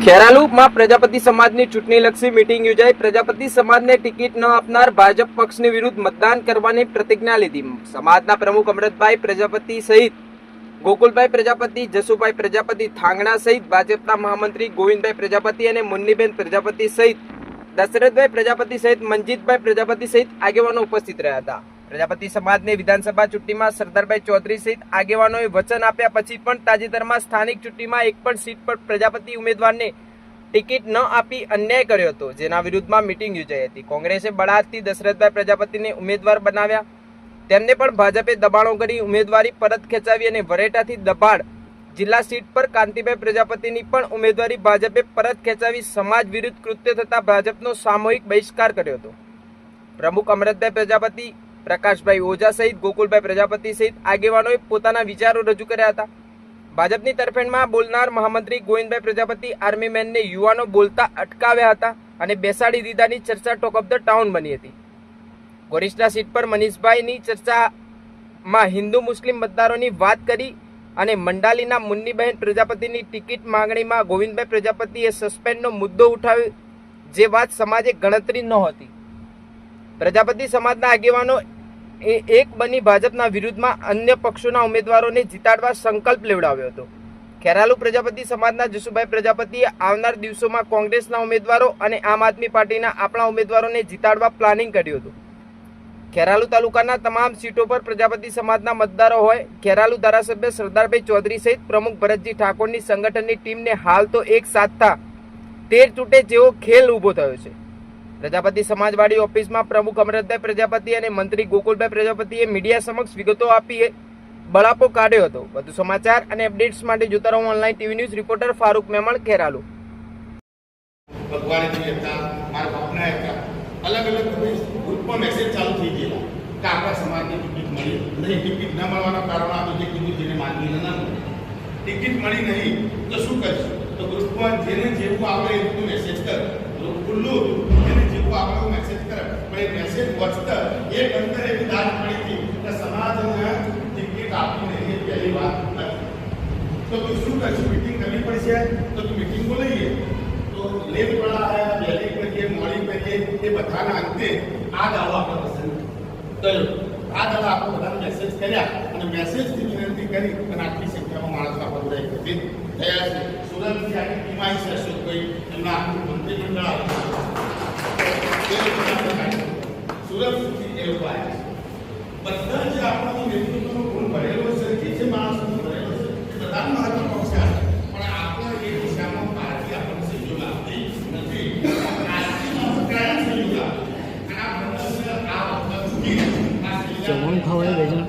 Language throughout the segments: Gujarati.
ખેરાલુમાં પ્રજાપતિ સમાજની ચૂંટણીલક્ષી મીટિંગ યોજાઈ। પ્રજાપતિ સમાજને ટિકિટ ન આપનાર ભાજપ પક્ષની વિરુદ્ધ મતદાન કરવાની પ્રતિજ્ઞા લીધી। સમાજના પ્રમુખ અમૃતભાઈ પ્રજાપતિ સહિત ગોકુલભાઈ પ્રજાપતિ, જસુભાઈ પ્રજાપતિ થાંગણા સહિત ભાજપના મહામંત્રી ગોવિંદભાઈ પ્રજાપતિ અને મુન્નીબેન પ્રજાપતિ સહિત દશરથભાઈ પ્રજાપતિ સહિત મંજીતભાઈ પ્રજાપતિ સહિત આગેવાનો ઉપસ્થિત રહ્યા હતા। પ્રજાપતિ સમાજને વિધાનસભા ચૂંટણીમાં સરદારભાઈ ચૌધરી સહિત આગેવાનોએ વચન આપ્યા પછી પણ તાજેતરમાં સ્થાનિક ચૂંટણીમાં એક પણ સીટ પર પ્રજાપતિ ઉમેદવારને ટિકિટ ન આપી અન્યાય કર્યો હતો, જેના વિરુદ્ધમાં મીટિંગ યોજાઈ હતી। કોંગ્રેસે બળાદથી દશરથભાઈ પ્રજાપતિને ઉમેદવાર બનાવ્યા, તેમને પણ ભાજપે દબાણો કરી ઉમેદવારી પરત ખેંચાવી અને વરેટાથી દબાણ જિલ્લા સીટ પર કાંતિભાઈ પ્રજાપતિની પણ ઉમેદવારી ભાજપે પરત ખેંચાવી સમાજ વિરુદ્ધ કૃત્ય થતા ભાજપનો સામૂહિક બહિષ્કાર કર્યો હતો। પ્રમુખ અમૃતભાઈ પ્રજાપતિ, પ્રકાશભાઈ ઓઝા સહિત ગોકુલભાઈ પ્રજાપતિ સહિત આગેવાનોએ પોતાના વિચારો રજૂ કર્યા હતા। ભાજપની તરફેણમાં બોલનાર મહામંત્રી ગોવિંદભાઈ પ્રજાપતિ આર્મી મેનને યુવાનો બોલતા અટકાવ્યા હતા અને બેસાડી દીધાની ચર્ચા ટોક ઓફ ધ ટાઉન બની હતી। ગોરિસ્ટા સીટ પર મનીષભાઈની ચર્ચામાં હિન્દુ મુસ્લિમ મતદારોની વાત કરી અને મંડાલીના મુન્નીબહેન પ્રજાપતિની ટિકિટ માંગણીમાં ગોવિંદભાઈ પ્રજાપતિએ સસ્પેન્ડનો મુદ્દો ઉઠાવ્યો, જે વાત સમાજે ગણતરી નહોતી। પ્રજાપતિ સમાજના આગેવાનો એક બની ભાજપના વિરુદ્ધમાં અન્ય પક્ષોના ઉમેદવારોને જીતાડવા સંકલ્પ લેવડાવ્યો હતો। ખેરાલુ પ્રજાપતિ સમાજના જસુભાઈ પ્રજાપતિએ આવનાર દિવસોમાં કોંગ્રેસના ઉમેદવારો અને આમ આદમી પાર્ટીના આપણા ઉમેદવારોને જીતાડવા પ્લાનિંગ કર્યું હતું। ખેરાલુ તાલુકાના તમામ સીટો પર પ્રજાપતિ સમાજના મતદારો હોય। ખેરાલુ ધારાસભ્ય સરદારભાઈ ચૌધરી સહિત પ્રમુખ ભરતજી ઠાકોરની સંગઠનની ટીમને હાલ તો એક સાથતા 13 તૂટે જેવો ખેલ ઊભો થયો છે। પ્રજાપતિ સમાજવાડી ઓફિસમાં પ્રમુખ અમૃતભાઈ પ્રજાપતિ અને મંત્રી ગોકુલભાઈ પ્રજાપતિએ મીડિયા સમક્ષ વિગતો આપી બળાપો કાઢ્યો હતો। વધુ સમાચાર અને અપડેટ્સ માટે જોતા રહો online TV news. Reporter Farooq Memon, Kheralu. अलग अलग ग्रुप में मैसेज चालू थी गया कि आपका समाज ने टिकट मिली नहीं, टिकट न મળવાના કારણ આ જે કીધું જેને માંગી ન ટિકિટ મળી નહીં તો શું કરશું? તો ગ્રુપમાં જેને જેવું આવે એવું મેસેજ કર, ખુલ્લું જેને જેવું આવે મેસેજ કર। પણ એ મેસેજ વચતા એક અંદર એવી દાદ પડી હતી કે સમાજને ટિકિટ આપી નહીં, એ પહેલી વાત નથી। તો તું શું કરશું? મીટિંગ કરવી પડશે। તો તું મીટિંગ બોલાવીએ તો લેટ પડા है, पहले કરીએ મોડી કરીએ, એ બધાના અંતે આ દાવો આપણે પસંદ કર્યો। આ દાવો આપણે બધાને મેસેજ કર્યા અને મેસેજથી વિનંતી કરી અને આટલી સંખ્યામાં માણસો આપણે બધા એકત્રિત થયા છે। સુરતથી આખી ટીમ આવી છે, અશોકભાઈ એમના આખું મંત્રીમંડળ સુરતથી એ લોકો આવ્યા છે। બધા જે આપણો નેતૃત્વનો ગુણ ભરેલો છે, જે જે માણસો ભરેલો છે, એ બધા મહત્વપૂર્ણ છે। પણ આપણે એ દિશામાં પાર્ટી આપણને સહયોગ આપતી નથી। જમણ ખવાય બેજન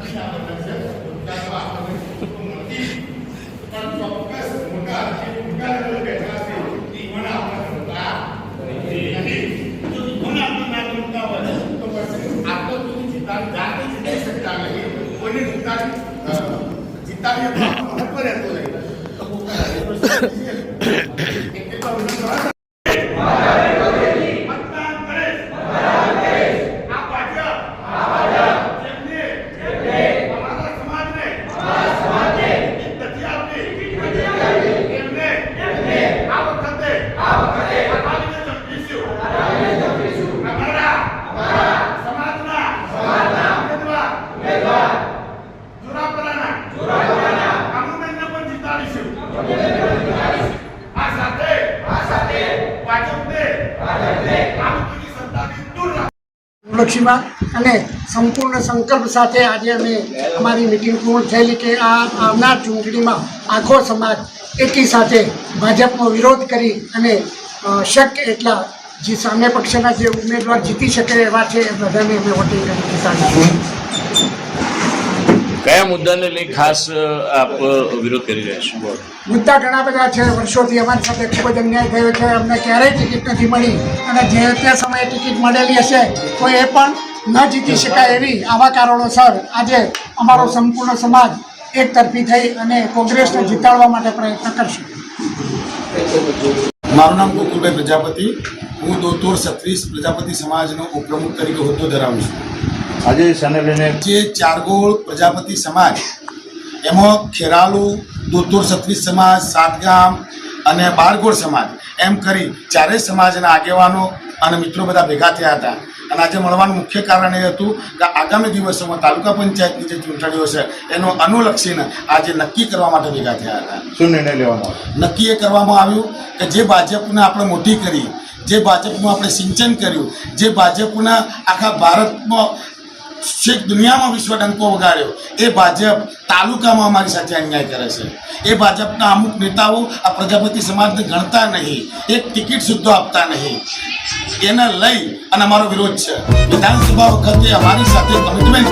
લક્ષીમાં અને સંપૂર્ણ સંકલ્પ સાથે આજે અમે અમારી મિટિંગ પૂર્ણ થયેલી કે આ આવનાર ચૂંટણીમાં આખો સમાજ એકી સાથે ભાજપનો વિરોધ કરી અને શક્ય એટલા જે સામે પક્ષના જે ઉમેદવાર જીતી શકે એવા છે એ બધાને અમે વોટિંગ કરી જીતાડીશું। કયા મુદ્દાને લઈ ખાસ આપ વિરોધ કરી રહ્યા છો? મુદ્દા ઘણા બધા છે। વર્ષોથી અમારી સાથે ખૂબ જ અન્યાય થયો છે, અમને ક્યારેય ટિકિટ નથી મળી અને જે તે સમયે ટિકિટ મળેલી હશે તો એ પણ ન જીતી શકાય એવી આવા કારણોસર આજે અમારો સંપૂર્ણ સમાજ એક તરફી થઈ અને કોંગ્રેસને જીતાડવા માટે પ્રયત્ન કરશે। મારું નામ ગોકુલભાઈ પ્રજાપતિ, હું 2036 પ્રજાપતિ સમાજનો ઉપપ્રમુખ તરીકે હોદ્દો ધરાવું છું। આજે શાને લઈને જે ચારગોળ પ્રજાપતિ સમાજ એમાં ખેરાલુ દૂધુર ક્ષત્રિય સમાજ સાતગામ અને બારગોળ સમાજ એમ કરી ચારેય સમાજના આગેવાનો અને મિત્રો બધા ભેગા થયા હતા અને આજે મળવાનું મુખ્ય કારણ એ હતું કે આગામી દિવસોમાં તાલુકા પંચાયતની જે ચૂંટણીઓ છે એનો અનુલક્ષીને આજે નક્કી કરવા માટે ભેગા થયા હતા. શું નિર્ણય લેવામાં આવ્યો? નક્કી એ કરવામાં આવ્યું કે જે ભાજપને આપણે મોટી કરી, જે ભાજપનું આપણે સિંચન કર્યું, જે ભાજપના આખા ભારતમાં છેક દુનિયામાં વિશ્વ ડંકો વગાડ્યો, એ ભાજપ તાલુકામાં અમારી સાથે અન્યાય કરે છે. એ ભાજપના અમુક નેતાઓ આ પ્રજાપતિ સમાજને ગણતા નહીં, એક ટિકિટ સુદ્ધા આપતા નહીં. એને લઈ અને અમારો વિરોધ છે. વિધાનસભા વખતે અમારી સાથે કમિટમેન્ટ